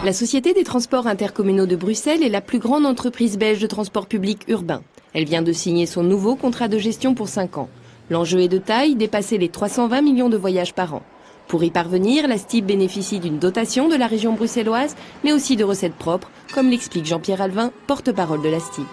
La Société des transports intercommunaux de Bruxelles est la plus grande entreprise belge de transport public urbain. Elle vient de signer son nouveau contrat de gestion pour 5 ans. L'enjeu est de taille, dépasser les 320 millions de voyages par an. Pour y parvenir, la STIB bénéficie d'une dotation de la région bruxelloise, mais aussi de recettes propres, comme l'explique Jean-Pierre Alvin, porte-parole de la STIB.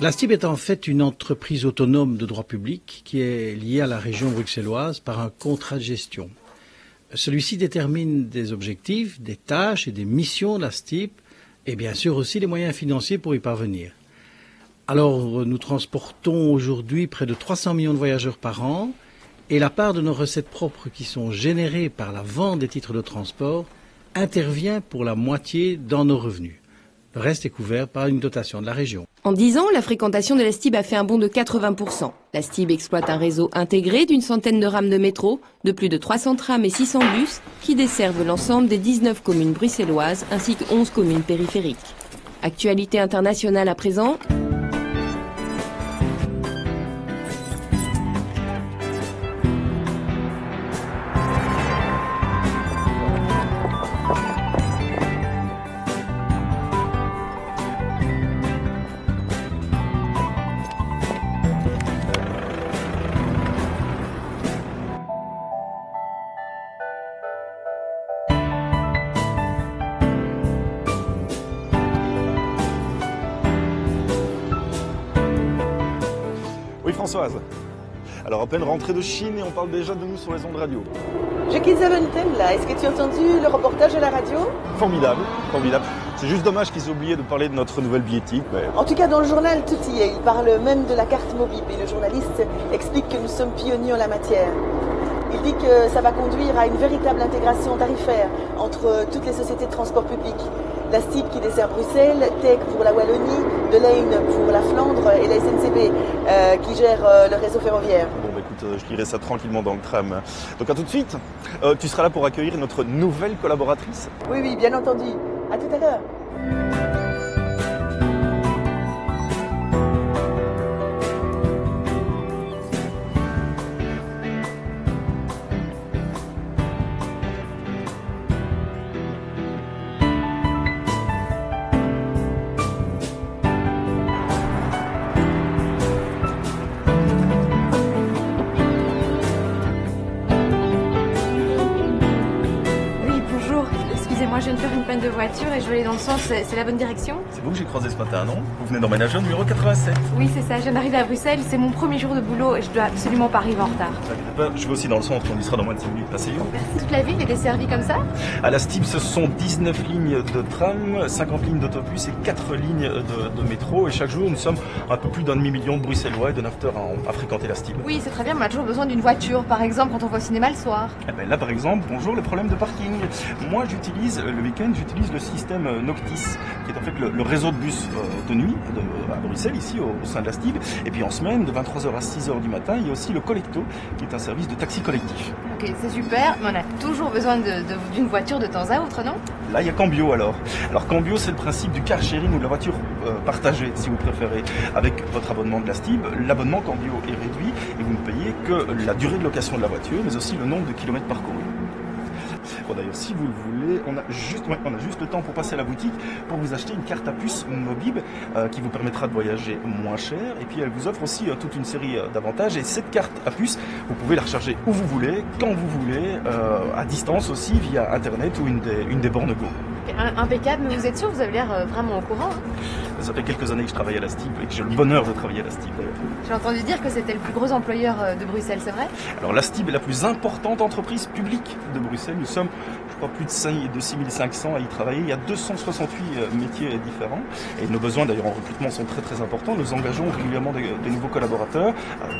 La STIB est en fait une entreprise autonome de droit public qui est liée à la région bruxelloise par un contrat de gestion. Celui-ci détermine des objectifs, des tâches et des missions de la STIB et bien sûr aussi les moyens financiers pour y parvenir. Alors nous transportons aujourd'hui près de 300 millions de voyageurs par an et la part de nos recettes propres qui sont générées par la vente des titres de transport intervient pour la moitié dans nos revenus. Le reste est couvert par une dotation de la région. En 10 ans, la fréquentation de la STIB a fait un bond de 80%. La STIB exploite un réseau intégré d'une centaine de rames de métro, de plus de 300 trams et 600 bus qui desservent l'ensemble des 19 communes bruxelloises ainsi que 11 communes périphériques. Actualité internationale à présent. Oui Françoise. Alors à peine rentrée de Chine et on parle déjà de nous sur les ondes radio. Je quitte Zaventem là, est-ce que tu as entendu le reportage à la radio? Formidable, formidable. C'est juste dommage qu'ils aient oublié de parler de notre nouvelle billettique. Mais... En tout cas dans le journal tout y est, il parle même de la carte mobile et le journaliste explique que nous sommes pionniers en la matière. Il dit que ça va conduire à une véritable intégration tarifaire entre toutes les sociétés de transport public. La STIB qui dessert Bruxelles, TEC pour la Wallonie, De Lane pour la Flandre et la SNCB qui gère le réseau ferroviaire. Bon bah écoute, je lirai ça tranquillement dans le tram. Donc à tout de suite. Tu seras là pour accueillir notre nouvelle collaboratrice? Oui, oui, bien entendu. À tout à l'heure. Excusez-moi, je viens de faire une panne de voiture et je vais aller dans le sens, c'est la bonne direction? C'est vous que j'ai croisé ce matin, non? Vous venez d'emménager au numéro 87. Oui, c'est ça, je viens d'arriver à Bruxelles, c'est mon premier jour de boulot et je dois absolument pas arriver en retard. Je vais aussi dans le centre, on y sera dans moins de 5 minutes, passez-y. Toute la ville est desservie comme ça? À la STIB, ce sont 19 lignes de tram, 50 lignes d'autobus et 4 lignes de métro. Et chaque jour, nous sommes un peu plus d'1,5 million de Bruxellois et de nafteurs à fréquenter la STIB. Oui, c'est très bien, mais on a toujours besoin d'une voiture, par exemple, quand on va au cinéma le soir. Eh ben là, par exemple, bonjour, le problème de parking. Moi, j'utilise le week-end, j'utilise le système Noctis, qui est en fait le réseau de bus de nuit à Bruxelles, ici au sein de la STIB. Et puis en semaine, de 23h à 6h du matin, il y a aussi le Collecto, qui est un service de taxi collectif. Ok, c'est super, mais on a toujours besoin d'une voiture de temps à autre, non? Là, il y a Cambio alors. Alors Cambio, c'est le principe du car sharing ou de la voiture partagée, si vous préférez. Avec votre abonnement de la STIB, l'abonnement Cambio est réduit et vous ne payez que la durée de location de la voiture, mais aussi le nombre de kilomètres parcourus. Bon, d'ailleurs, si vous le voulez, on a juste le temps pour passer à la boutique pour vous acheter une carte à puce Mobib qui vous permettra de voyager moins cher. Et puis elle vous offre aussi toute une série d'avantages. Et cette carte à puce, vous pouvez la recharger où vous voulez, quand vous voulez, à distance aussi via Internet ou une des bornes Go. Impeccable, mais vous êtes sûr, vous avez l'air vraiment au courant, hein? Ça fait quelques années que je travaille à la STIB et que j'ai le bonheur de travailler à la STIB d'ailleurs. J'ai entendu dire que c'était le plus gros employeur de Bruxelles, c'est vrai? Alors la STIB est la plus importante entreprise publique de Bruxelles. Nous sommes, je crois, plus de 6500 à y travailler. Il y a 268 métiers différents. Et nos besoins d'ailleurs en recrutement sont très très importants. Nous engageons régulièrement des nouveaux collaborateurs,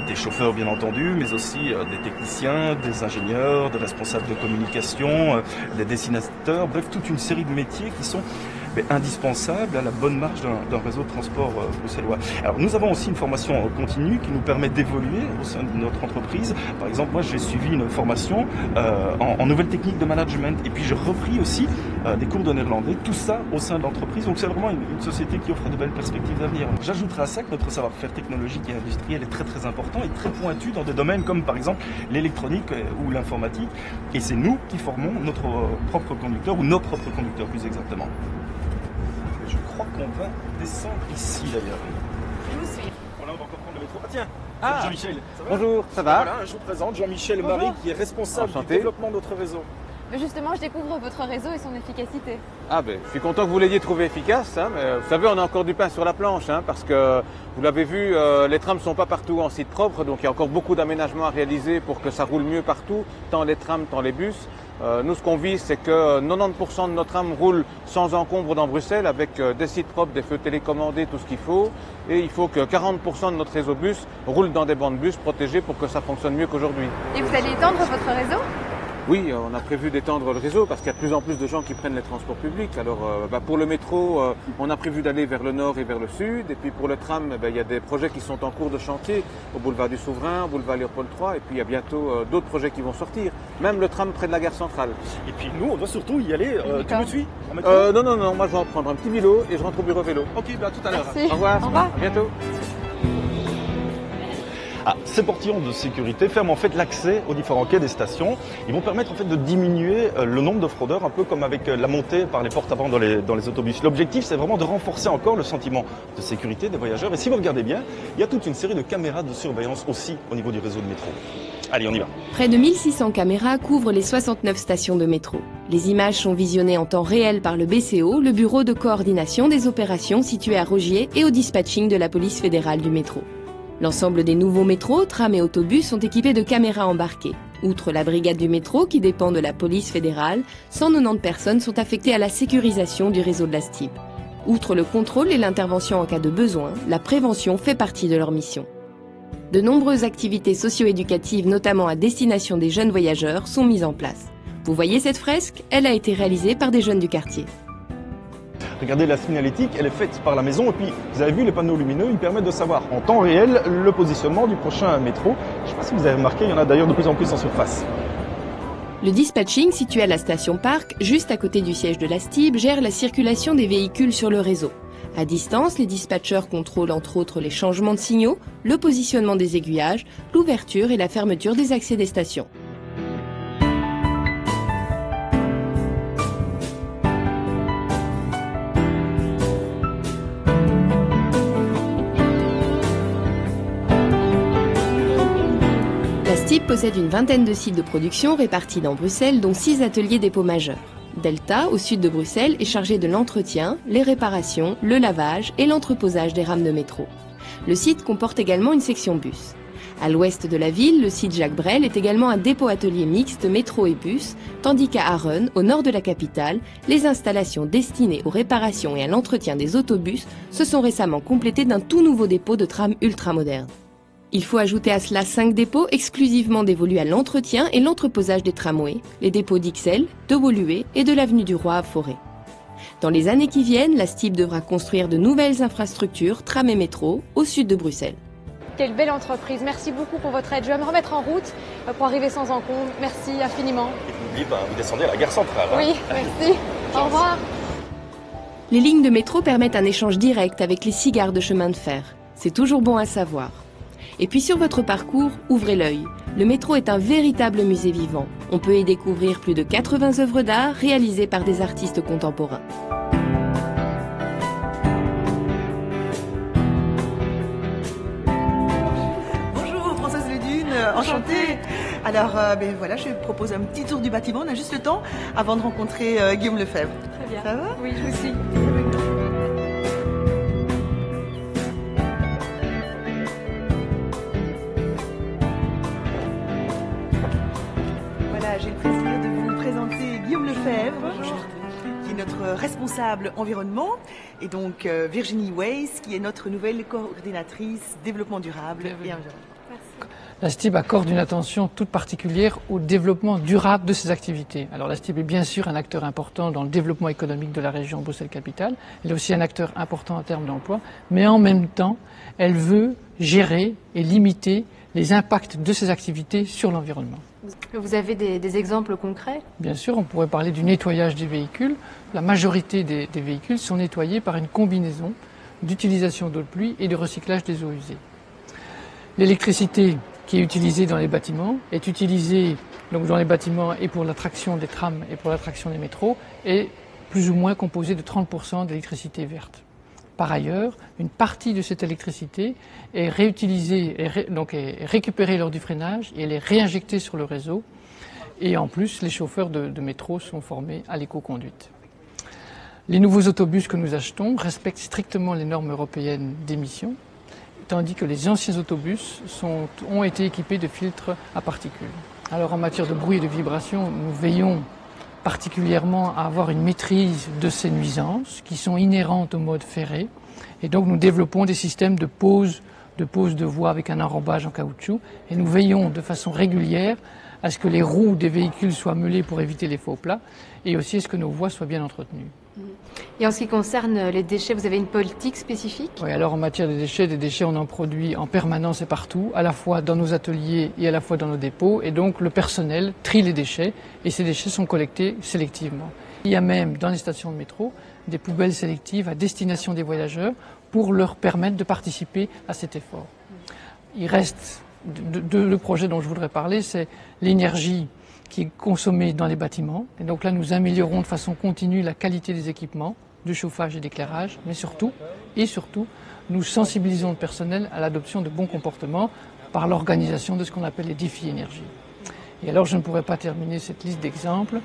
des chauffeurs bien entendu, mais aussi des techniciens, des ingénieurs, des responsables de communication, des dessinateurs, bref toute une série de métiers qui sont mais indispensable à la bonne marche d'un réseau de transport bruxellois. Alors nous avons aussi une formation continue qui nous permet d'évoluer au sein de notre entreprise. Par exemple, moi j'ai suivi une formation en nouvelles techniques de management et puis j'ai repris aussi des cours de néerlandais, tout ça au sein de l'entreprise. Donc c'est vraiment une société qui offre de belles perspectives d'avenir. J'ajouterai à ça que notre savoir-faire technologique et industriel est très très important et très pointu dans des domaines comme par exemple l'électronique ou l'informatique. Et c'est nous qui formons notre propre conducteur ou nos propres conducteurs plus exactement. Je crois qu'on va descendre ici d'ailleurs. Je vous suis. Voilà, on va encore prendre le métro. Ah tiens, Ah, Jean-Michel. Ça va? bonjour, ça va? Voilà, je vous présente Jean-Michel Bonjour. Marie qui est responsable Enchanté. du développement de notre réseau. Mais justement, je découvre votre réseau et son efficacité. Ah ben, je suis content que vous l'ayez trouvé efficace, hein, mais vous savez, on a encore du pain sur la planche, hein, parce que vous l'avez vu, les trams ne sont pas partout en site propre, donc il y a encore beaucoup d'aménagements à réaliser pour que ça roule mieux partout, tant les trams, tant les bus. Nous, ce qu'on vise, c'est que 90% de nos trams roulent sans encombre dans Bruxelles, avec des sites propres, des feux télécommandés, tout ce qu'il faut. Et il faut que 40% de notre réseau bus roule dans des bandes bus protégées pour que ça fonctionne mieux qu'aujourd'hui. Et vous allez étendre votre réseau? Oui, on a prévu d'étendre le réseau parce qu'il y a de plus en plus de gens qui prennent les transports publics. Alors pour le métro, on a prévu d'aller vers le nord et vers le sud. Et puis pour le tram, il y a des projets qui sont en cours de chantier au boulevard du Souverain, au boulevard Léopold III. Et puis il y a bientôt d'autres projets qui vont sortir. Même le tram près de la gare centrale. Et puis nous, on doit surtout y aller. Tu me suis en métro? Non, moi je vais en prendre un petit vélo et je rentre au bureau vélo. Ok, ben à tout à l'heure. Merci. Au revoir. Au revoir. À bientôt. Ces portillons de sécurité ferment en fait l'accès aux différents quais des stations. Ils vont permettre en fait de diminuer le nombre de fraudeurs, un peu comme avec la montée par les portes avant dans les autobus. L'objectif, c'est vraiment de renforcer encore le sentiment de sécurité des voyageurs. Et si vous regardez bien, il y a toute une série de caméras de surveillance aussi au niveau du réseau de métro. Allez, on y va. Près de 1600 caméras couvrent les 69 stations de métro. Les images sont visionnées en temps réel par le BCO, le bureau de coordination des opérations situé à Rogier, et au dispatching de la police fédérale du métro. L'ensemble des nouveaux métros, trams et autobus sont équipés de caméras embarquées. Outre la brigade du métro, qui dépend de la police fédérale, 190 personnes sont affectées à la sécurisation du réseau de la STIB. Outre le contrôle et l'intervention en cas de besoin, la prévention fait partie de leur mission. De nombreuses activités socio-éducatives, notamment à destination des jeunes voyageurs, sont mises en place. Vous voyez cette fresque? Elle a été réalisée par des jeunes du quartier. Regardez la signalétique, elle est faite par la maison et puis vous avez vu les panneaux lumineux, ils permettent de savoir en temps réel le positionnement du prochain métro. Je ne sais pas si vous avez remarqué, il y en a d'ailleurs de plus en plus en surface. Le dispatching, situé à la station Parc, juste à côté du siège de la STIB, gère la circulation des véhicules sur le réseau. À distance, les dispatchers contrôlent entre autres les changements de signaux, le positionnement des aiguillages, l'ouverture et la fermeture des accès des stations. La STIB possède une vingtaine de sites de production répartis dans Bruxelles, dont 6 ateliers dépôts majeurs. Delta, au sud de Bruxelles, est chargé de l'entretien, les réparations, le lavage et l'entreposage des rames de métro. Le site comporte également une section bus. À l'ouest de la ville, le site Jacques Brel est également un dépôt-atelier mixte métro et bus, tandis qu'à Arren, au nord de la capitale, les installations destinées aux réparations et à l'entretien des autobus se sont récemment complétées d'un tout nouveau dépôt de trams ultramodernes. Il faut ajouter à cela 5 dépôts exclusivement dévolus à l'entretien et l'entreposage des tramways, les dépôts d'Ixelles, de Woluwe et de l'avenue du Roi à Forêt. Dans les années qui viennent, la STIB devra construire de nouvelles infrastructures, tram et métro, au sud de Bruxelles. Quelle belle entreprise. Merci beaucoup pour votre aide. Je vais me remettre en route pour arriver sans encombre. Merci infiniment. Et n'oubliez pas, vous descendez à la gare centrale. Oui, merci. Au revoir. Les lignes de métro permettent un échange direct avec les 6 gares de chemin de fer. C'est toujours bon à savoir. Et puis sur votre parcours, ouvrez l'œil. Le métro est un véritable musée vivant. On peut y découvrir plus de 80 œuvres d'art réalisées par des artistes contemporains. Bonjour Françoise Ledune, enchantée. Alors voilà, je propose un petit tour du bâtiment, on a juste le temps avant de rencontrer Guillaume Lefebvre. Très bien. Ça va? Oui, je vous suis. Voilà, j'ai le plaisir de vous présenter Guillaume Lefebvre, qui est notre responsable environnement, et donc Virginie Weiss, qui est notre nouvelle coordinatrice développement durable et environnement. La STIB accorde une attention toute particulière au développement durable de ces activités. Alors la STIB est bien sûr un acteur important dans le développement économique de la région Bruxelles-Capitale. Elle est aussi un acteur important en termes d'emploi, mais en même temps, elle veut gérer et limiter les impacts de ces activités sur l'environnement. Vous avez des exemples concrets? Bien sûr, on pourrait parler du nettoyage des véhicules. La majorité des véhicules sont nettoyés par une combinaison d'utilisation d'eau de pluie et de recyclage des eaux usées. L'électricité qui est utilisée dans les bâtiments est utilisée donc dans les bâtiments et pour l'attraction des trams et pour l'attraction des métros est plus ou moins composée de 30% d'électricité verte. Par ailleurs, une partie de cette électricité est réutilisée, donc est récupérée lors du freinage et elle est réinjectée sur le réseau. Et en plus, les chauffeurs de métro sont formés à l'éco-conduite. Les nouveaux autobus que nous achetons respectent strictement les normes européennes d'émissions, tandis que les anciens autobus ont été équipés de filtres à particules. Alors en matière de bruit et de vibration, nous veillons particulièrement à avoir une maîtrise de ces nuisances qui sont inhérentes au mode ferré. Et donc nous développons des systèmes de pose de voie avec un enrobage en caoutchouc. Et nous veillons de façon régulière à ce que les roues des véhicules soient meulées pour éviter les faux plats et aussi à ce que nos voies soient bien entretenues. Et en ce qui concerne les déchets, vous avez une politique spécifique? Oui, alors en matière des déchets, on en produit en permanence et partout, à la fois dans nos ateliers et à la fois dans nos dépôts. Et donc le personnel trie les déchets et ces déchets sont collectés sélectivement. Il y a même dans les stations de métro des poubelles sélectives à destination des voyageurs pour leur permettre de participer à cet effort. Il reste le projet dont je voudrais parler, c'est l'énergie qui est consommée dans les bâtiments. Et donc là, nous améliorons de façon continue la qualité des équipements, du chauffage et d'éclairage, mais surtout, nous sensibilisons le personnel à l'adoption de bons comportements par l'organisation de ce qu'on appelle les défis énergie. Et alors, je ne pourrais pas terminer cette liste d'exemples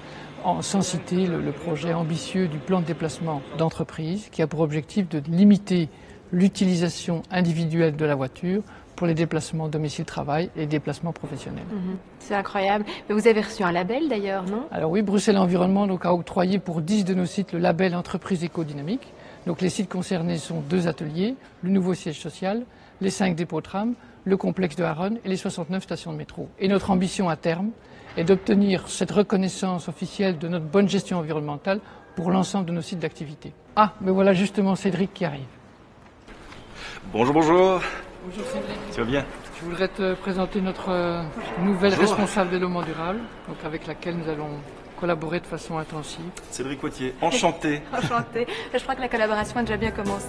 sans citer le projet ambitieux du plan de déplacement d'entreprise qui a pour objectif de limiter l'utilisation individuelle de la voiture pour les déplacements domicile-travail et déplacements professionnels. C'est incroyable. Mais vous avez reçu un label d'ailleurs, non? Alors oui, Bruxelles Environnement donc, a octroyé pour 10 de nos sites le label Entreprise écodynamique. Donc les sites concernés sont 2 ateliers, le nouveau siège social, les 5 dépôts tram, le complexe de Haronne et les 69 stations de métro. Et notre ambition à terme est d'obtenir cette reconnaissance officielle de notre bonne gestion environnementale pour l'ensemble de nos sites d'activité. Ah, mais voilà justement Cédric qui arrive. Bonjour, bonjour. Bonjour Cédric. Tu vas bien? Je voudrais te présenter notre nouvelle responsable développement durable, donc avec laquelle nous allons collaborer de façon intensive. Cédric Poitier, enchanté. Enchanté. Je crois que la collaboration a déjà bien commencé.